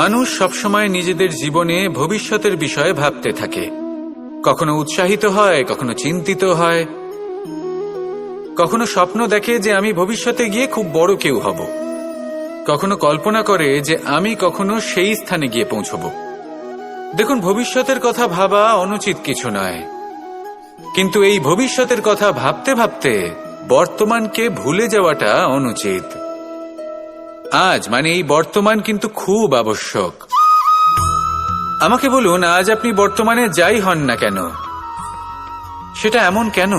মানুষ সবসময় নিজেদের জীবনে ভবিষ্যতের বিষয়ে ভাবতে থাকে। কখনো উৎসাহিত হয়, কখনো চিন্তিত হয়, কখনো স্বপ্ন দেখে যে আমি ভবিষ্যতে গিয়ে খুব বড় কেউ হব, কখনো কল্পনা করে যে আমি কখনো সেই স্থানে গিয়ে পৌঁছব। দেখুন, ভবিষ্যতের কথা ভাবা অনুচিত কিছু নয়, কিন্তু এই ভবিষ্যতের কথা ভাবতে ভাবতে বর্তমানকে ভুলে যাওয়াটা অনুচিত। আজ মানে এই বর্তমান কিন্তু খুব আবশ্যক। আমাকে বলুন, আজ আপনি বর্তমানে যাই হন না কেন, সেটা এমন কেন?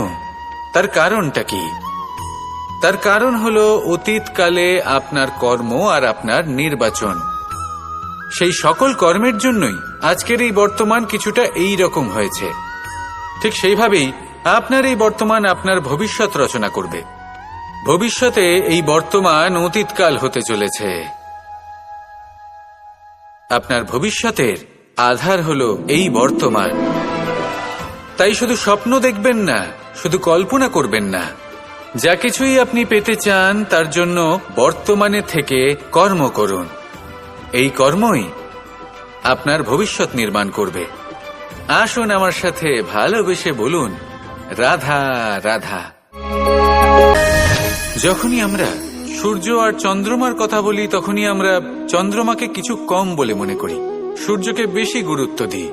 তার কারণটা কি? তার কারণ হলো অতীতকালে আপনার কর্ম আর আপনার নির্বাচন। সেই সকল কর্মের জন্যই আজকের এই বর্তমান কিছুটা এই রকম হয়েছে। ঠিক সেইভাবেই আপনার এই বর্তমান আপনার ভবিষ্যৎ রচনা করবে। ভবিষ্যতে এই বর্তমান অতীতকাল হতে চলেছে। আপনার ভবিষ্যতের আধার হলো এই বর্তমান। তাই শুধু স্বপ্ন দেখবেন না, শুধু কল্পনা করবেন না। যা কিছুই আপনি পেতে চান তার জন্য বর্তমানে থেকে কর্ম করুন। এই কর্মই আপনার ভবিষ্যৎ নির্মাণ করবে। আসুন আমার সাথে ভালোবেসে বলুন, রাধা রাধা। যখনই আমরা সূর্য আর চন্দ্রমার কথা বলি, তখনই আমরা চন্দ্রমাকে কিছু কম বলে মনে করি, সূর্যকে বেশি গুরুত্ব দিই।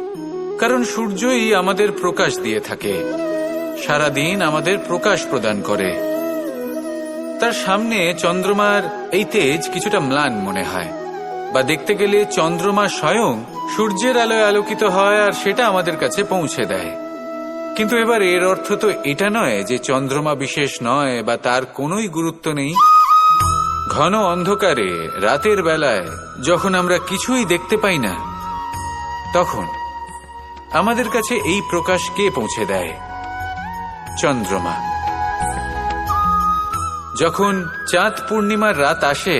কারণ সূর্যই আমাদের প্রকাশ দিয়ে থাকে, সারাদিন আমাদের প্রকাশ প্রদান করে। তার সামনে চন্দ্রমার এই তেজ কিছুটা ম্লান মনে হয়, বা দেখতে গেলে চন্দ্রমা স্বয়ং সূর্যের আলোয় আলোকিত হয় আর সেটা আমাদের কাছে পৌঁছে দেয়। কিন্তু এবার এর অর্থ তো এটা নয় যে চন্দ্রমা বিশেষ নয় বা তার কোনোই গুরুত্ব নেই। ঘন অন্ধকারে রাতের বেলায় যখন আমরা কিছুই দেখতে পাই না, তখন আমাদের কাছে এই প্রকাশ কে পৌঁছে দেয়? চন্দ্রমা। যখন চাঁদ পূর্ণিমার রাত আসে,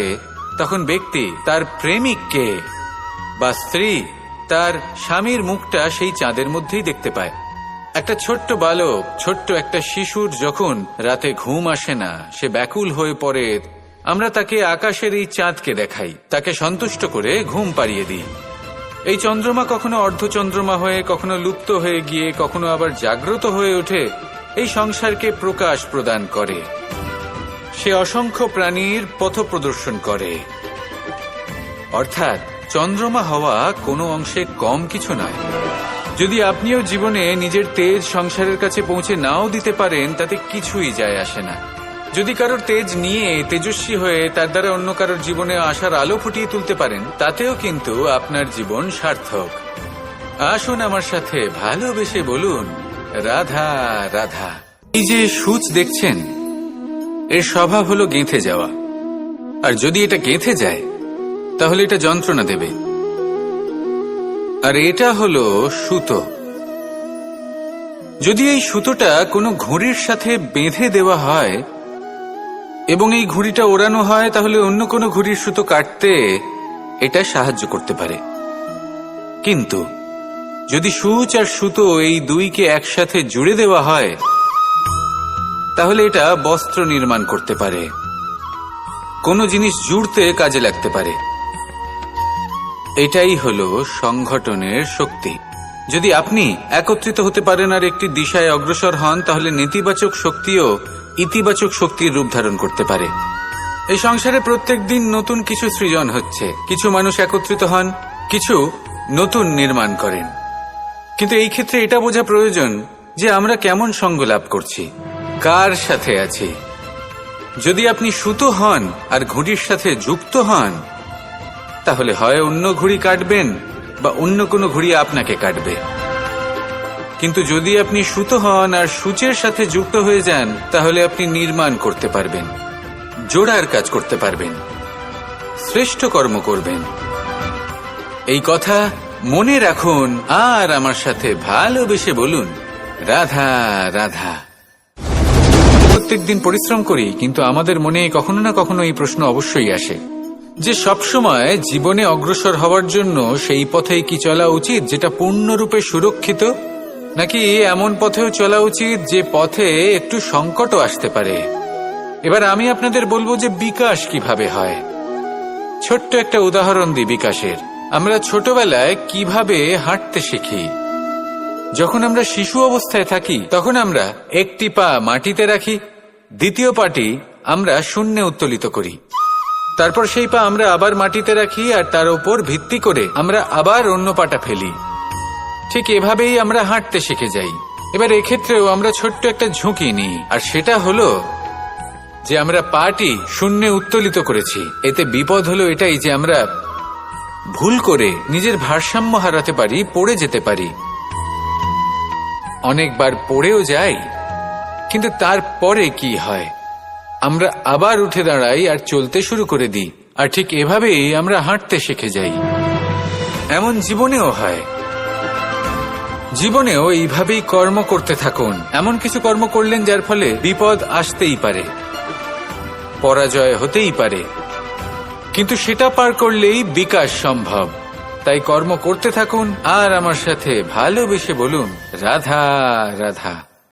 তখন ব্যক্তি তার প্রেমিককে বা স্ত্রী তার স্বামীর মুখটা সেই চাঁদের মধ্যেই দেখতে পায়। একটা ছোট্ট বালক, ছোট্ট একটা শিশুর যখন রাতে ঘুম আসে না, সে ব্যাকুল হয়ে পড়ে, আমরা তাকে আকাশের এই চাঁদকে দেখাই, তাকে সন্তুষ্ট করে ঘুম পাড়িয়ে দিই। এই চন্দ্রমা কখনো অর্ধচন্দ্রমা হয়ে, কখনো লুপ্ত হয়ে গিয়ে, কখনো আবার জাগ্রত হয়ে ওঠে, এই সংসারকে প্রকাশ প্রদান করে। সে অসংখ্য প্রাণীর পথ প্রদর্শন করে। অর্থাৎ চন্দ্রমা হওয়া কোনো অংশে কম কিছু নয়। যদি আপনিও জীবনে নিজের তেজ সংসারের কাছে পৌঁছে নাও দিতে পারেন, তাতে কিছুই যায় আসে না। যদি কারোর তেজ নিয়ে তেজস্বী হয়ে তার দ্বারা অন্য কারোর জীবনে আশার আলো ফুটিয়ে তুলতে পারেন, তাতেও কিন্তু আপনার জীবন সার্থক। আসুন আমার সাথে ভালোবেসে বলুন, রাধা রাধা। এই যে সূচ দেখছেন, এর স্বভাব হলো গেঁথে যাওয়া। আর যদি এটা গেঁথে যায়, তাহলে এটা যন্ত্রণা দেবে। আর এটা হলো সুতো। যদি এই সুতোটা কোনো ঘুড়ির সাথে বেঁধে দেওয়া হয় এবং এই ঘুড়িটা ওড়ানো হয়, তাহলে অন্য কোনো ঘুড়ির সুতো কাটতে এটা সাহায্য করতে পারে। কিন্তু যদি সূচ আর সুতো এই দুইকে একসাথে জুড়ে দেওয়া হয়, তাহলে এটা বস্ত্র নির্মাণ করতে পারে, কোনো জিনিস জুড়তে কাজে লাগতে পারে। এটাই হলো সংগঠনের শক্তি। যদি আপনি একত্রিত হতে পারেন আর একটি দিশায় অগ্রসর হন, তাহলে নেতিবাচক শক্তিও ইতিবাচক শক্তির রূপ ধারণ করতে পারে। এই সংসারে প্রত্যেক দিন নতুন কিছু সৃজন হচ্ছে। কিছু মানুষ একত্রিত হন, কিছু নতুন নির্মাণ করেন। কিন্তু এই ক্ষেত্রে এটা বোঝা প্রয়োজন যে আমরা কেমন সঙ্গ লাভ করছি, কার সাথে আছি। যদি আপনি সুতো হন আর ঘুড়ির সাথে যুক্ত হন, তাহলে হয় অন্য ঘুড়ি কাটবেন বা অন্য কোনো ঘুড়ি আপনাকে কাটবে। কিন্তু যদি আপনি সুতো হন আর সূচের সাথে যুক্ত হয়ে যান, তাহলে আপনি নির্মাণ করতে পারবেন, জোড়ার কাজ করতে পারবেন, শ্রেষ্ঠ কর্ম করবেন। এই কথা মনে রাখুন আর আমার সাথে ভালোবেসে বলুন, রাধা রাধা। প্রত্যেকদিন পরিশ্রম করি, কিন্তু আমাদের মনে কখনো না কখনো এই প্রশ্ন অবশ্যই আসে যে সবসময় জীবনে অগ্রসর হওয়ার জন্য সেই পথেই কি চলা উচিত যেটা পূর্ণরূপে সুরক্ষিত, নাকি এমন পথেও চলা উচিত যে পথে একটু সংকটও আসতে পারে। এবার আমি আপনাদের বলবো যে বিকাশ কিভাবে হয়। ছোট্ট একটা উদাহরণ দিই বিকাশের। আমরা ছোটবেলায় কিভাবে হাঁটতে শিখি? যখন আমরা শিশু অবস্থায় থাকি তখন আমরা একটি পা মাটিতে রাখি, দ্বিতীয় পাটি আমরা শূন্যে উত্তোলিত করি। তারপর সেই পা আমরা আবার মাটিতে রাখি আর তার উপর ভিত্তি করে আমরা আবার অন্য পাটা ফেলি। ঠিক এভাবেই আমরা হাঁটতে শিখে যাই। এবার এক্ষেত্রেও আমরা ছোট্ট একটা ঝুঁকি নিই, আর সেটা হলো যে আমরা পাটি শূন্যে উত্তোলিত করেছি। এতে বিপদ হলো এটাই যে আমরা ভুল করে নিজের ভারসাম্য হারাতে পারি, পড়ে যেতে পারি। অনেকবার পড়েও যাই, কিন্তু তারপরে কি হয়? আমরা আবার উঠে দাঁড়াই আর চলতে শুরু করে দিই, আর ঠিক এভাবেই আমরা হাঁটতে শিখে যাই। এমন জীবনেও হয়। জীবনেও এইভাবেই কর্ম করতে থাকুন। এমন কিছু কর্ম করলেন যার ফলে বিপদ আসতেই পারে, পরাজয় হতেই পারে, কিন্তু সেটা পার করলেই বিকাশ সম্ভব। তাই কর্ম করতে থাকুন আর আমার সাথে ভালোবেসে বলুন রাধা রাধা।